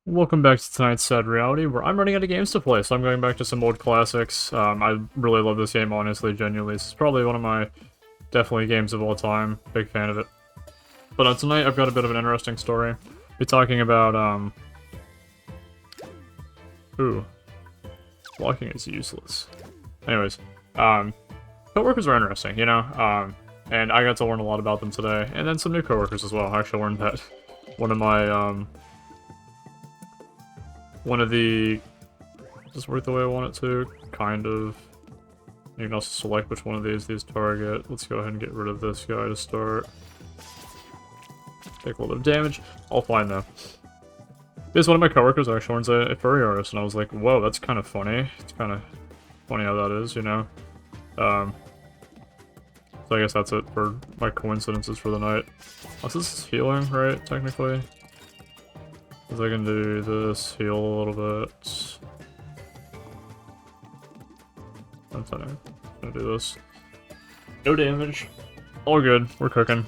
Welcome back to tonight's Sad Reality, where I'm running out of games to play, so I'm going back to some old classics. I really love this game, honestly, genuinely. This is probably one of my, definitely, games of all time. Big fan of it. But tonight, I've got a bit of an interesting story. We're talking about, Ooh. Blocking is useless. Anyways, coworkers are interesting, you know? And I got to learn a lot about them today, and then some new coworkers as well. I actually learned that one of my, one of the... Does this work the way I want it to? Kind of. You can also select which one of these target. Let's go ahead and get rid of this guy to start. Take a little bit of damage. All fine though. This one of my coworkers actually owns a furry artist, and I was like, whoa, that's kind of funny. It's kind of funny how that is, you know? So I guess that's it for my coincidences for the night. Oh, so this is healing, right? Technically. Because I can do this, heal a little bit. I'm gonna do this. No damage. All good. We're cooking.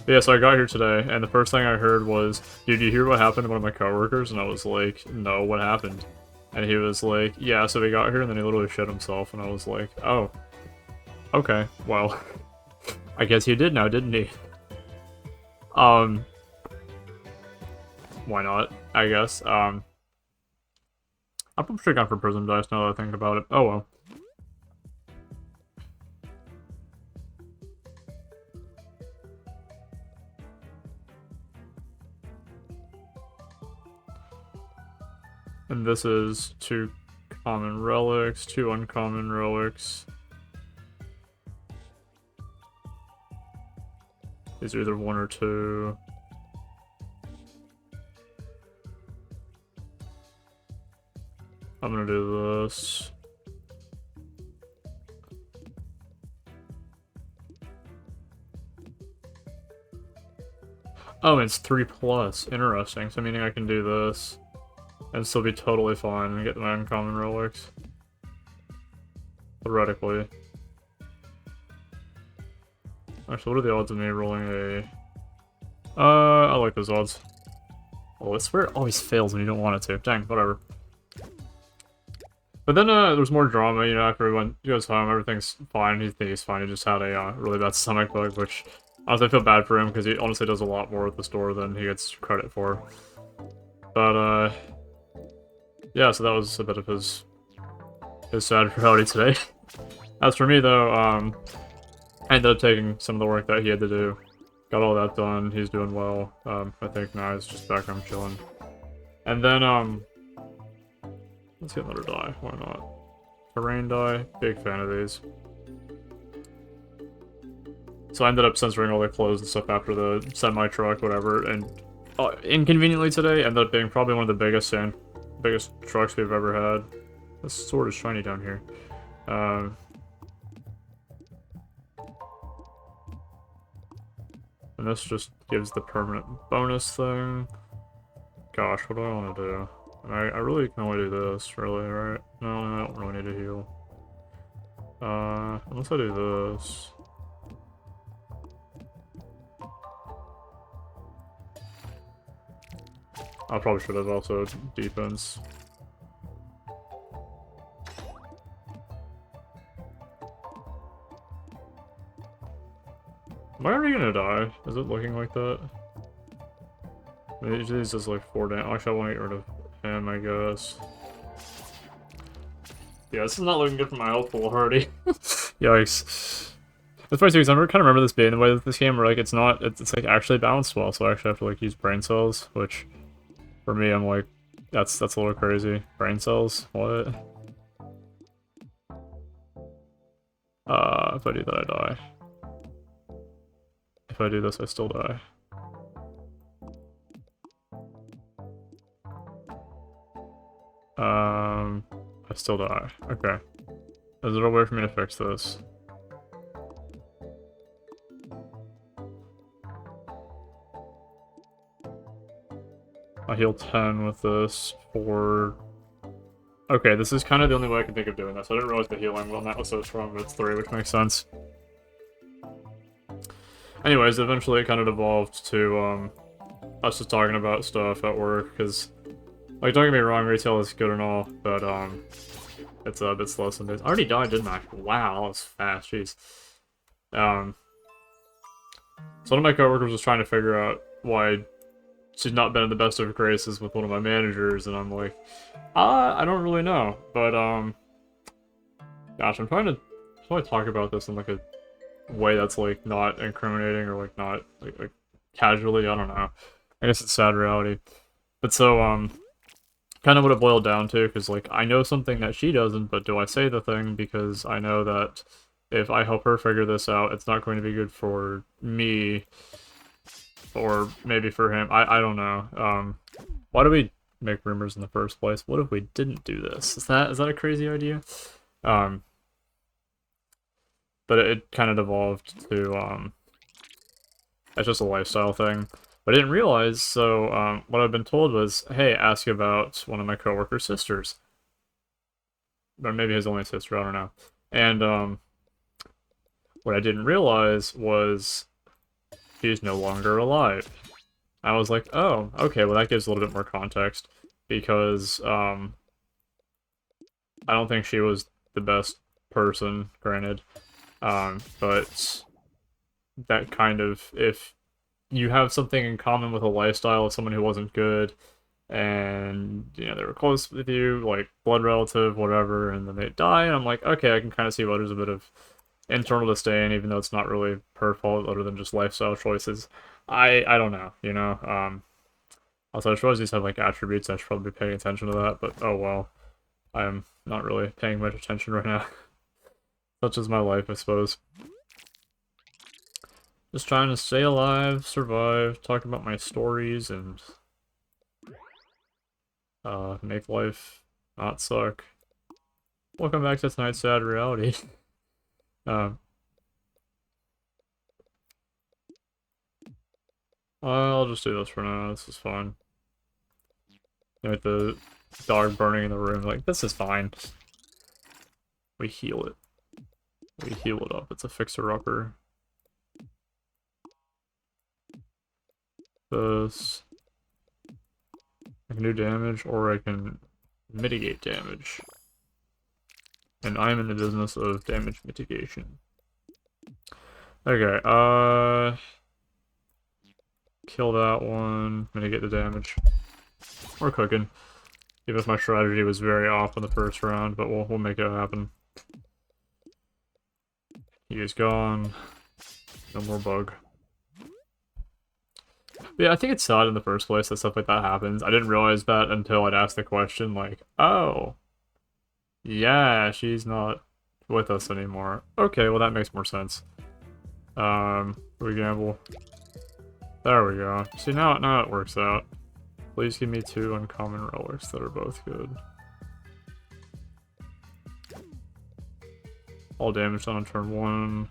But yeah, so I got here today, and the first thing I heard was, dude, you hear what happened to one of my coworkers? And I was like, no, what happened? And he was like, yeah, so we got here, and then he literally shit himself, and I was like, oh. Okay, well. I guess he did now, didn't he? Why not, I guess. I'm probably gone for Prism Dice now that I think about it. Oh well. And this is 2 common relics, 2 uncommon relics. These are either 1 or 2. I'm gonna do this. Oh, it's 3+. Interesting. So meaning I can do this and still be totally fine and get my uncommon relics. Theoretically. Actually, what are the odds of me rolling a... I like those odds. Oh, I swear it always fails when you don't want it to. Dang, whatever. But then, there's more drama, you know, after he goes home, everything's fine, he thinks he's fine, he just had a, really bad stomach bug, which, honestly, I feel bad for him, because he honestly does a lot more at the store than he gets credit for. But, yeah, so that was a bit of his sad reality today. As for me, though, I ended up taking some of the work that he had to do. Got all that done, he's doing well. I think now he's just back home chilling. And then, let's get another die, why not? Terrain die, big fan of these. So I ended up censoring all the clothes and stuff after the semi-truck, whatever, and inconveniently today ended up being probably one of the biggest trucks we've ever had. This sword is shiny down here. And this just gives the permanent bonus thing. Gosh, what do I want to do? I really can only do this, really, right? No, I don't really need to heal. Unless I do this. I probably should have also defense. Am I already gonna die? Is it looking like that? Maybe this is like 4 damage. Actually, I want to get rid of him, I guess. Yeah, this is not looking good for my health pool already. Yikes. That's funny too, because I kind of remember this being the way that this game where like it's like actually balanced well, so I actually have to like use brain cells, which for me I'm like, that's a little crazy. Brain cells? What? If I do that I die. If I do this I still die. I still die. Okay. Is there a way for me to fix this? I heal 10 with this for... Okay, this is kind of the only way I can think of doing this. I didn't realize the healing on that was so strong, but it's 3, which makes sense. Anyways, eventually it kind of evolved to, us just talking about stuff at work, because, like, don't get me wrong, retail is good and all, but, it's a bit slow some days. I already died, didn't I? Wow, that was fast, jeez. So one of my coworkers was trying to figure out why she's not been in the best of graces with one of my managers, and I'm like, I don't really know, but, gosh, I'm trying to talk about this in, like, a way that's, like, not incriminating, or, like, not, like casually, I don't know. I guess it's sad reality. But so, kind of what it boiled down to, because, like, I know something that she doesn't, but do I say the thing because I know that if I help her figure this out, it's not going to be good for me, or maybe for him. I don't know. Why do we make rumors in the first place? What if we didn't do this? Is that a crazy idea? But it kind of evolved to, it's just a lifestyle thing. But I didn't realize, so, what I've been told was, hey, ask about one of my coworker's sisters. Or maybe his only sister, I don't know. And, what I didn't realize was she's no longer alive. I was like, oh, okay, well that gives a little bit more context, because, I don't think she was the best person, granted, but that kind of, if you have something in common with a lifestyle of someone who wasn't good, and, you know, they were close with you, like, blood relative, whatever, and then they die, and I'm like, okay, I can kind of see why there's a bit of internal disdain, even though it's not really her fault, other than just lifestyle choices. I don't know, you know, also, I suppose these have, like, attributes, I should probably be paying attention to that, but oh well. I'm not really paying much attention right now. Such is my life, I suppose. Just trying to stay alive, survive, talk about my stories, and make life not suck. Welcome back to tonight's sad reality. I'll just do this for now, this is fine. With the dog burning in the room, like, this is fine. We heal it. We heal it up, it's a fixer-upper. This. I can do damage, or I can mitigate damage. And I'm in the business of damage mitigation. Okay, kill that one, mitigate the damage. We're cooking. Even if my strategy was very off in the first round, but we'll make it happen. He is gone. No more bug. But yeah, I think it's sad in the first place that stuff like that happens. I didn't realize that until I'd asked the question, like, oh, yeah, she's not with us anymore. Okay, well that makes more sense. We gamble. There we go. See, now it works out. Please give me 2 uncommon relics that are both good. All damage done on turn 1.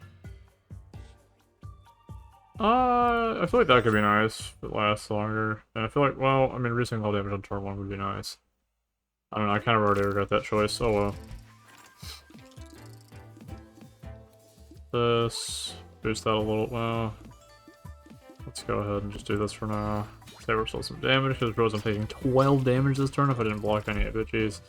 I feel like that could be nice if it lasts longer. And I feel like, well, I mean, reducing all damage on turn 1 would be nice. I don't know, I kind of already regret that choice. Oh well. This. Boost that a little. Well, let's go ahead and just do this for now. Save ourselves some damage, because Rose, I'm taking 12 damage this turn if I didn't block any of it, jeez.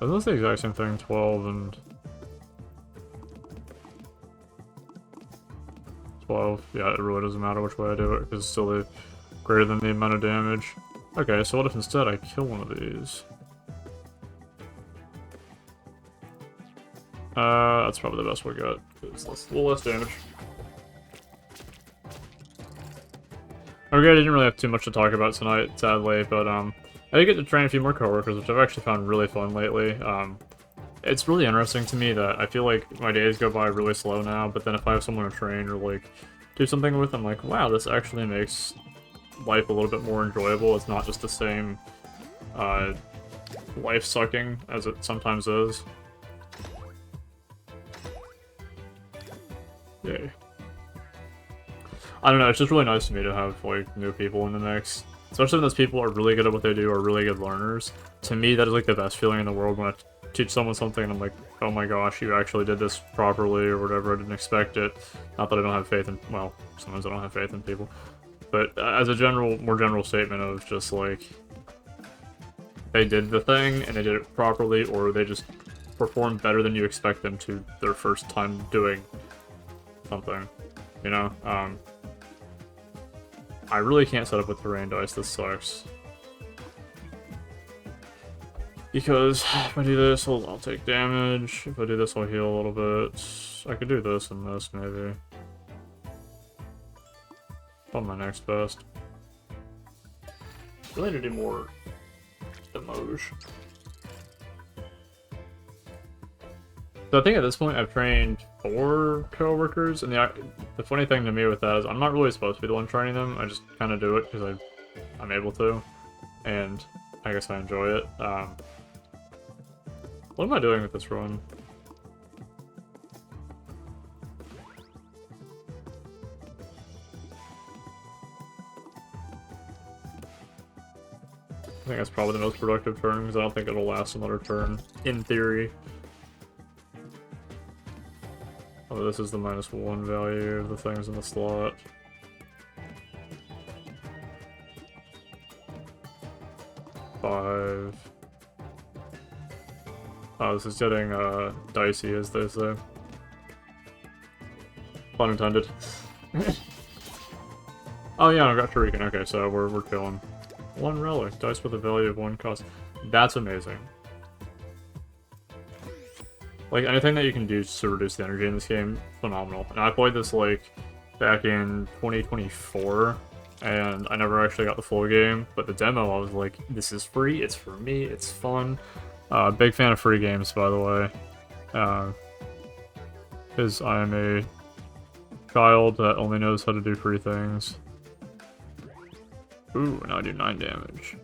That's the exact same thing, 12 and 12. Yeah, it really doesn't matter which way I do it, because it's still greater than the amount of damage. Okay, so what if instead I kill one of these? That's probably the best we got, because that's a little less damage. Okay, I didn't really have too much to talk about tonight, sadly, but, I did get to train a few more coworkers, which I've actually found really fun lately. It's really interesting to me that I feel like my days go by really slow now, but then if I have someone to train or, like, do something with, I'm like, wow, this actually makes life a little bit more enjoyable. It's not just the same, life-sucking as it sometimes is. Yay. I don't know, it's just really nice to me to have, like, new people in the mix. Especially when those people are really good at what they do, or really good learners. To me, that is, like, the best feeling in the world when I teach someone something and I'm like, oh my gosh, you actually did this properly, or whatever, I didn't expect it. Not that I don't have faith in, well, sometimes I don't have faith in people. But as a more general statement of just, like, they did the thing, and they did it properly, or they just performed better than you expect them to their first time doing something, you know? I really can't set up with terrain dice, this sucks. Because if I do this, I'll take damage. If I do this, I'll heal a little bit. I could do this and this, maybe. On my next best. Really need to do more Demoge. So I think at this point I've trained 4 co-workers, and the funny thing to me with that is I'm not really supposed to be the one training them. I just kind of do it because I'm able to, and I guess I enjoy it. What am I doing with this run? I think that's probably the most productive turn, because I don't think it'll last another turn, in theory. Oh, this is the -1 value of the things in the slot. Five. Oh, this is getting dicey, as they say. Pun intended. Oh yeah, I got Shuriken. Okay, so we're chilling. 1 relic, dice with a value of 1 cost. That's amazing. Like, anything that you can do to reduce the energy in this game, phenomenal. And I played this, like, back in 2024, and I never actually got the full game, but the demo, I was like, this is free, it's for me, it's fun. Big fan of free games, by the way. Because I am a child that only knows how to do free things. Ooh, now I do 9 damage.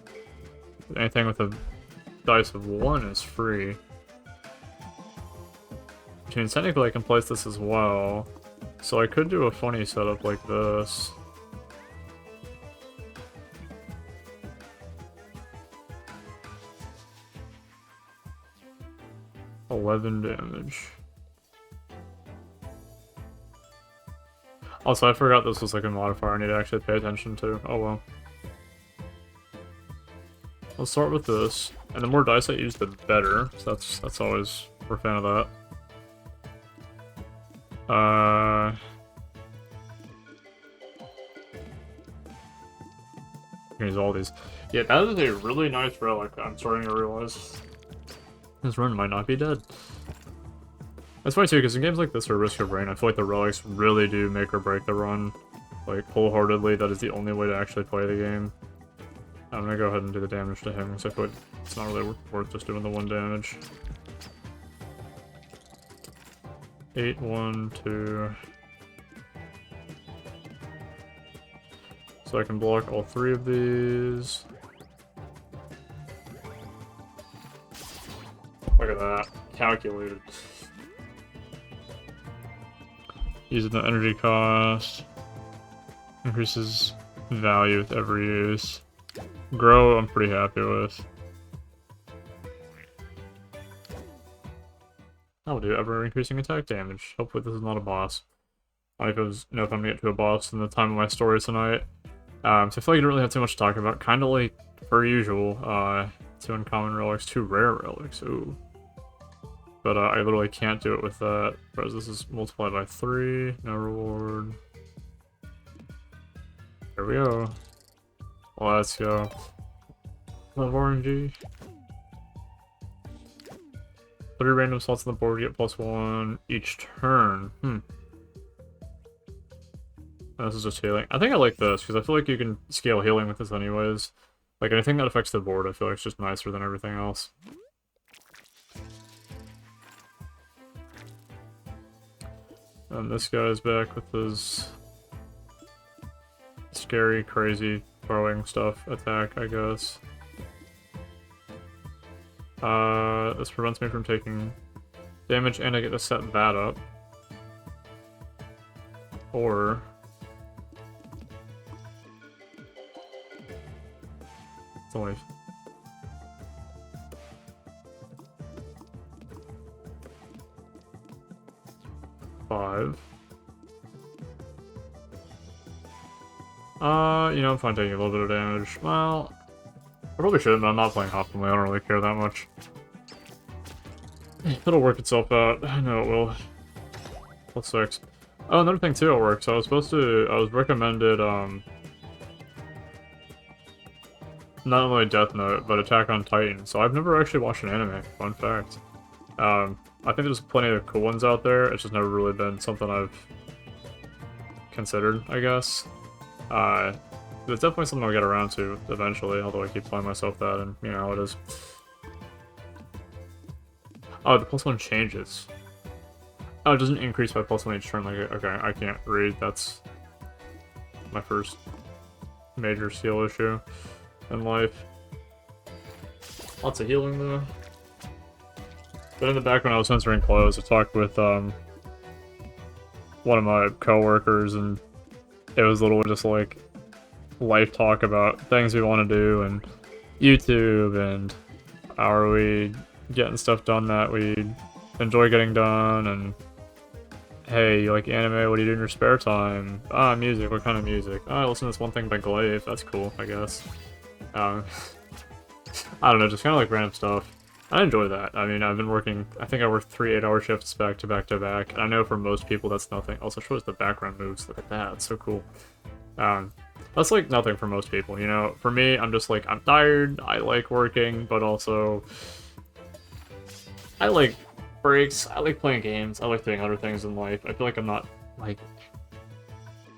Anything with a dice of 1 is free. Which means technically I can place this as well. So I could do a funny setup like this. $11 damage. Also, I forgot this was like a modifier I need to actually pay attention to. Oh well. Let's start with this, and the more dice I use, the better. So that's always, we're a fan of that. Use all these. Yeah, that is a really nice relic. I'm starting to realize this run might not be dead. That's funny too, because in games like this or Risk of Rain, I feel like the relics really do make or break the run. Like, wholeheartedly, that is the only way to actually play the game. I'm gonna go ahead and do the damage to him, because I feel like it's not really worth just doing the 1 damage. 8, 1, 2. So I can block all 3 of these. Look at that. Calculated. Using the energy cost. Increases value with every use. Grow, I'm pretty happy with. I'll do ever increasing attack damage. Hopefully this is not a boss. I don't know if I'm gonna get to a boss in the time of my story tonight. So I feel like I don't really have too much to talk about. Kinda like, per usual, 2 uncommon relics, 2 rare relics, ooh. But I literally can't do it with that, whereas this is multiplied by 3, no reward. There we go. Let's go. Love RNG. 3 random slots on the board, get +1 each turn. This is just healing. I think I like this, because I feel like you can scale healing with this anyways. Like, anything that affects the board, I feel like it's just nicer than everything else. And this guy's back with his scary, crazy throwing stuff attack, I guess. This prevents me from taking damage, and I get to set that up. Or It's only... $5. You know, I'm fine taking a little bit of damage. Well, I probably shouldn't, but I'm not playing optimally. I don't really care that much. It'll work itself out. I know it will. +6. Oh, another thing too, it works. I was recommended, not only Death Note, but Attack on Titan. So I've never actually watched an anime. Fun fact. I think there's plenty of cool ones out there. It's just never really been something I've considered, I guess. It's definitely something I'll get around to eventually, although I keep telling myself that, and you know how it is. Oh, the +1 changes. Oh, it doesn't increase by +1 each turn. Like, okay, I can't read. That's my first major skill issue in life. Lots of healing though. But in the back when I was censoring clothes, I talked with one of my coworkers, and it was literally just like life talk about things we want to do and YouTube and how are we getting stuff done that we enjoy getting done, and hey, you like anime, what do you do in your spare time? Ah, music, what kind of music? Oh, I listen to this one thing by Glaive, that's cool, I guess. I don't know, just kind of like random stuff. I enjoy that. I mean, I've been working, I think I worked 3 8-hour shifts back to back to back, and I know for most people that's nothing. Also shows the background moves, look at that, it's so cool. That's like nothing for most people, you know? For me, I'm just like, I'm tired, I like working, but also I like breaks, I like playing games, I like doing other things in life. I feel like I'm not, like...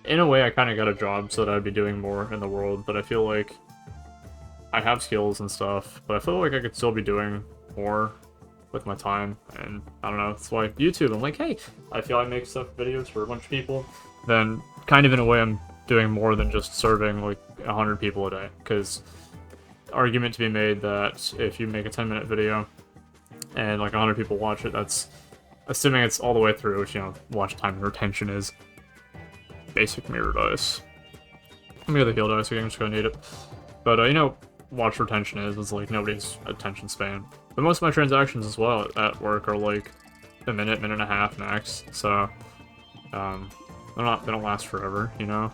In a way, I kind of got a job so that I'd be doing more in the world, but I feel like I have skills and stuff, but I feel like I could still be doing more with my time, and I don't know, that's why YouTube, I'm like, hey, I feel I make stuff videos for a bunch of people, then kind of in a way I'm doing more than just serving like 100 people a day, because argument to be made that if you make a 10-minute video and like 100 people watch it, that's assuming it's all the way through, which, you know, watch time and retention is basic mirror dice. Let me get the heal dice again, I'm just gonna need it. But, you know, watch retention is like nobody's attention span. But most of my transactions as well at work are like a minute, minute and a half max, so they don't last forever, you know?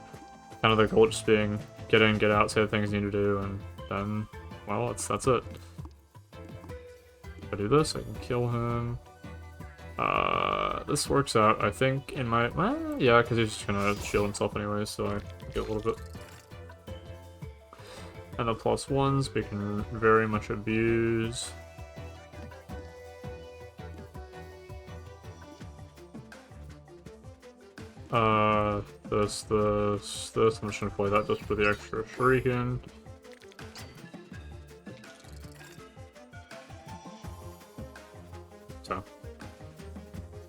Kind of the goal just being get in, get out, say the things you need to do, and then, well, that's it. If I do this, I can kill him. This works out, I think, in my... Well, yeah, because he's just gonna shield himself anyway, so I get a little bit. And the +1s we can very much abuse. This. I'm just gonna play that just for the extra shuriken. So.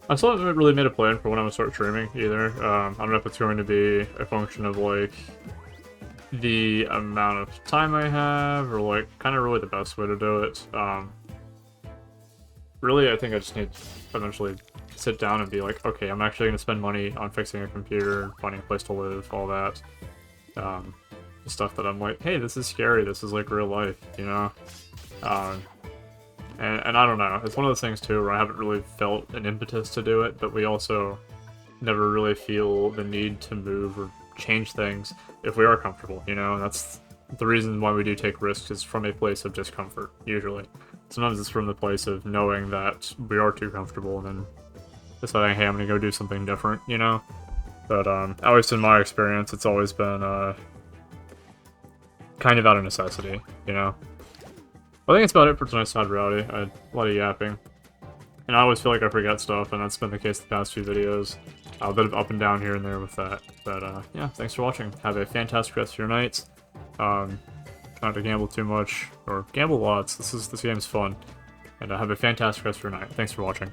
I still haven't really made a plan for when I'm gonna start streaming either. I don't know if it's going to be a function of like the amount of time I have, or like kind of really the best way to do it. Really, I think I just need to eventually sit down and be like, okay, I'm actually going to spend money on fixing a computer, finding a place to live, all that. The stuff that I'm like, hey, this is scary, this is like real life, you know? And I don't know, it's one of those things too where I haven't really felt an impetus to do it, but we also never really feel the need to move or change things if we are comfortable, you know? That's the reason why we do take risks, is from a place of discomfort, usually. Sometimes it's from the place of knowing that we are too comfortable and then deciding, hey, I'm gonna go do something different, you know? But, at least in my experience, it's always been, kind of out of necessity, you know? I think that's about it for tonight's Sad Reality. I had a lot of yapping. And I always feel like I forget stuff, and that's been the case the past few videos. A bit of up and down here and there with that. But, yeah, thanks for watching. Have a fantastic rest of your night. Try not to gamble too much, or gamble lots. This game's fun. And have a fantastic rest of your night. Thanks for watching.